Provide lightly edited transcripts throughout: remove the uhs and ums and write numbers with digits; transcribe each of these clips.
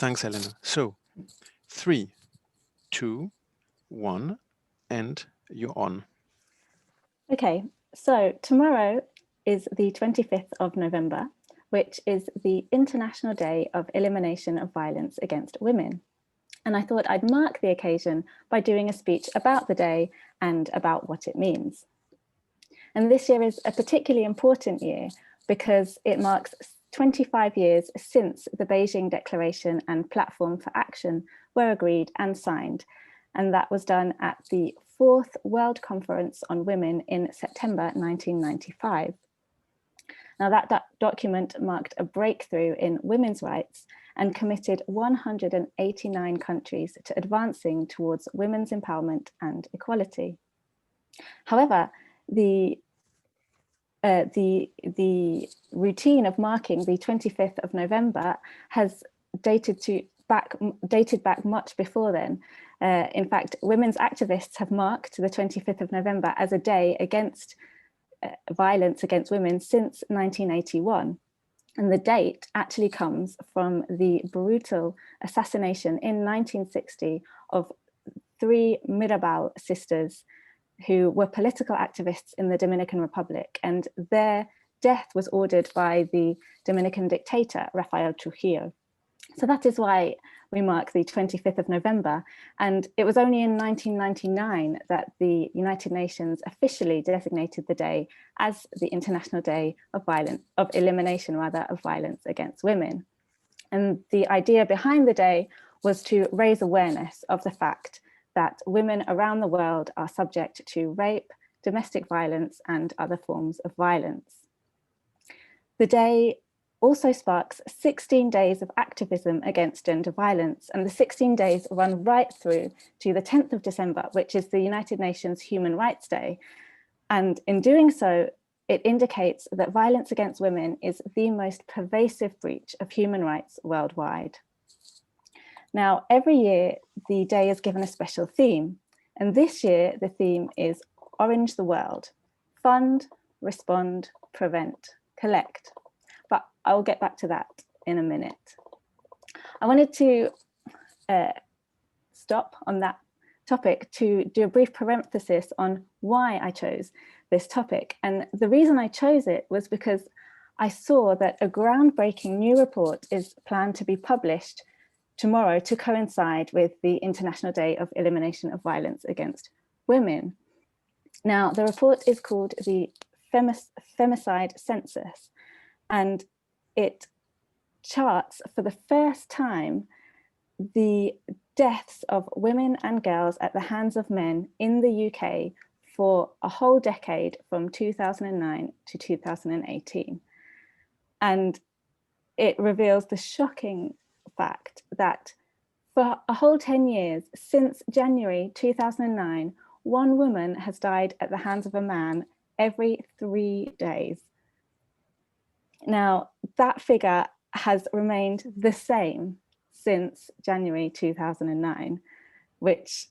Thanks, Elena. So 3, 2, 1, and you're on. Okay, so tomorrow is the 25th of November, which is the International Day of Elimination of Violence Against Women. And I thought I'd mark the occasion by doing a speech about the day and about what it means. And this year is a particularly important year because it marks 25 years since the Beijing Declaration and Platform for Action were agreed and signed. And that was done at the 4th World Conference on Women in September 1995. Now that document marked a breakthrough in women's rights and committed 189 countries to advancing towards women's empowerment and equality. However, the routine of marking the 25th of November has dated back much before then. In fact, women's activists have marked the 25th of November as a day against violence against women since 1981. And the date actually comes from the brutal assassination in 1960 of 3 Mirabal sisters who were political activists in the Dominican Republic, and their death was ordered by the Dominican dictator, Rafael Trujillo. So that is why we mark the 25th of November. And it was only in 1999 that the United Nations officially designated the day as the International Day of Elimination of Violence Against Women. And the idea behind the day was to raise awareness of the fact that women around the world are subject to rape, domestic violence, and other forms of violence. The day also sparks 16 days of activism against gender violence, and the 16 days run right through to the 10th of December, which is the United Nations Human Rights Day. And in doing so, it indicates that violence against women is the most pervasive breach of human rights worldwide. Now, every year, the day is given a special theme, and this year, the theme is Orange the World: Fund, Respond, Prevent, Collect. But I'll get back to that in a minute. I wanted to stop on that topic to do a brief parenthesis on why I chose this topic. And the reason I chose it was because I saw that a groundbreaking new report is planned to be published tomorrow to coincide with the International Day of Elimination of Violence Against Women. Now, the report is called the Femicide Census, and it charts for the first time the deaths of women and girls at the hands of men in the UK for a whole decade from 2009 to 2018. And it reveals the shocking fact that for a whole 10 years, since January 2009, one woman has died at the hands of a man every 3 days. Now, that figure has remained the same since January 2009, which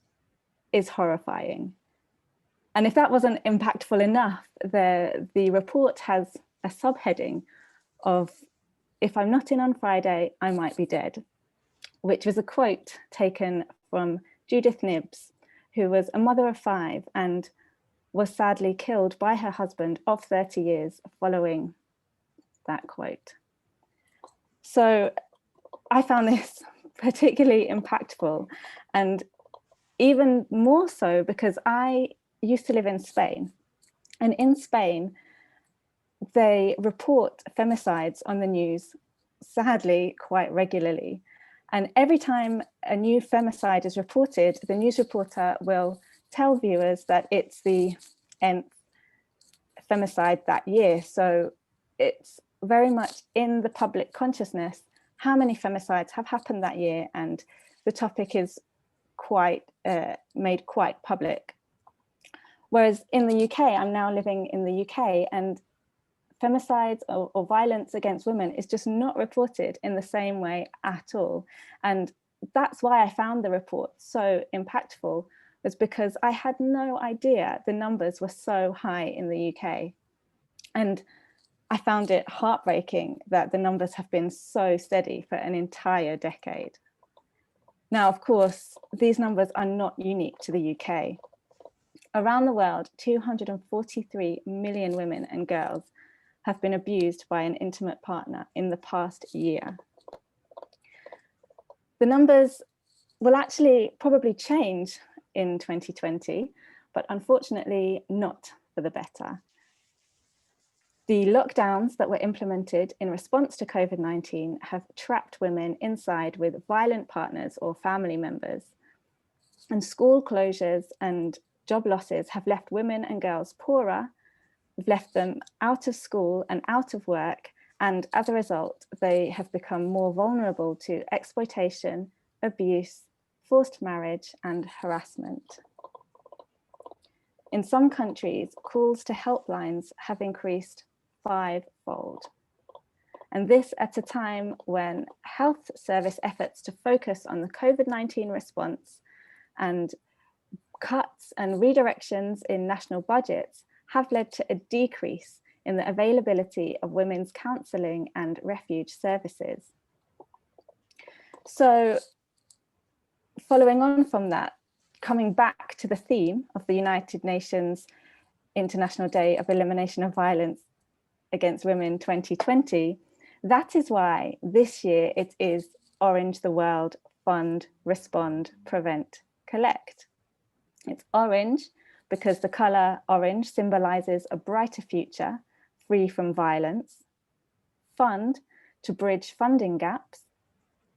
is horrifying. And if that wasn't impactful enough, the report has a subheading of, "If I'm not in on Friday, I might be dead," which was a quote taken from Judith Nibbs, who was a mother of 5 and was sadly killed by her husband of 30 years following that quote. So I found this particularly impactful, and even more so because I used to live in Spain, and in Spain they report femicides on the news, sadly, quite regularly. And every time a new femicide is reported, the news reporter will tell viewers that it's the nth femicide that year. So it's very much in the public consciousness how many femicides have happened that year, and the topic is quite made quite public. Whereas in the UK, I'm now living in the UK, and femicides or violence against women is just not reported in the same way at all. And that's why I found the report so impactful, was because I had no idea the numbers were so high in the UK. And I found it heartbreaking that the numbers have been so steady for an entire decade. Now, of course, these numbers are not unique to the UK. Around the world, 243 million women and girls have been abused by an intimate partner in the past year. The numbers will actually probably change in 2020, but unfortunately not for the better. The lockdowns that were implemented in response to COVID-19 have trapped women inside with violent partners or family members. And school closures and job losses have left women and girls poorer, left them out of school and out of work. And as a result, they have become more vulnerable to exploitation, abuse, forced marriage, and harassment. In some countries, calls to helplines have increased 5-fold. And this at a time when health service efforts to focus on the COVID-19 response and cuts and redirections in national budgets have led to a decrease in the availability of women's counselling and refuge services. So following on from that, coming back to the theme of the United Nations International Day of Elimination of Violence Against Women 2020, that is why this year it is Orange the World, Fund, Respond, Prevent, Collect. It's orange because the colour orange symbolises a brighter future, free from violence. Fund, to bridge funding gaps.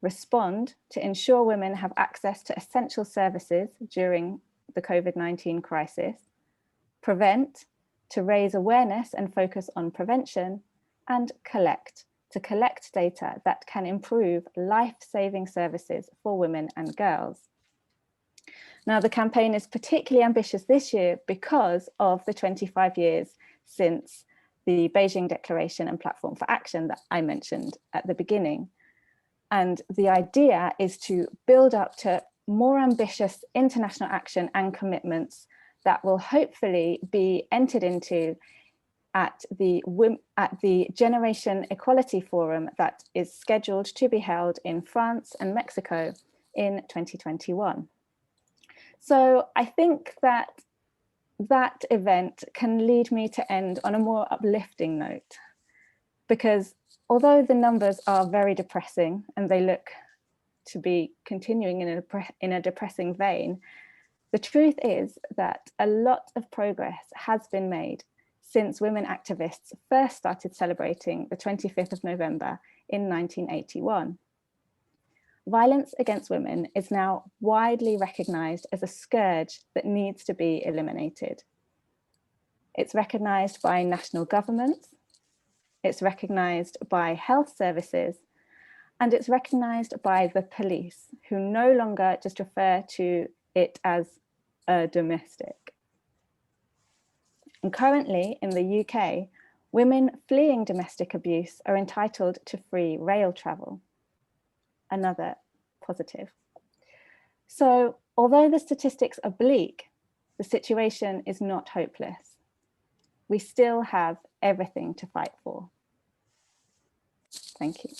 Respond, to ensure women have access to essential services during the COVID-19 crisis. Prevent, to raise awareness and focus on prevention. And collect, to collect data that can improve life-saving services for women and girls. Now, the campaign is particularly ambitious this year because of the 25 years since the Beijing Declaration and Platform for Action that I mentioned at the beginning. And the idea is to build up to more ambitious international action and commitments that will hopefully be entered into at the Generation Equality Forum that is scheduled to be held in France and Mexico in 2021. So I think that that event can lead me to end on a more uplifting note, because although the numbers are very depressing and they look to be continuing in a depressing vein, the truth is that a lot of progress has been made since women activists first started celebrating the 25th of November in 1981. Violence against women is now widely recognised as a scourge that needs to be eliminated. It's recognised by national governments, it's recognised by health services, and it's recognised by the police, who no longer just refer to it as a domestic. And currently in the UK, women fleeing domestic abuse are entitled to free rail travel. Another positive. So although the statistics are bleak, the situation is not hopeless. We still have everything to fight for. Thank you.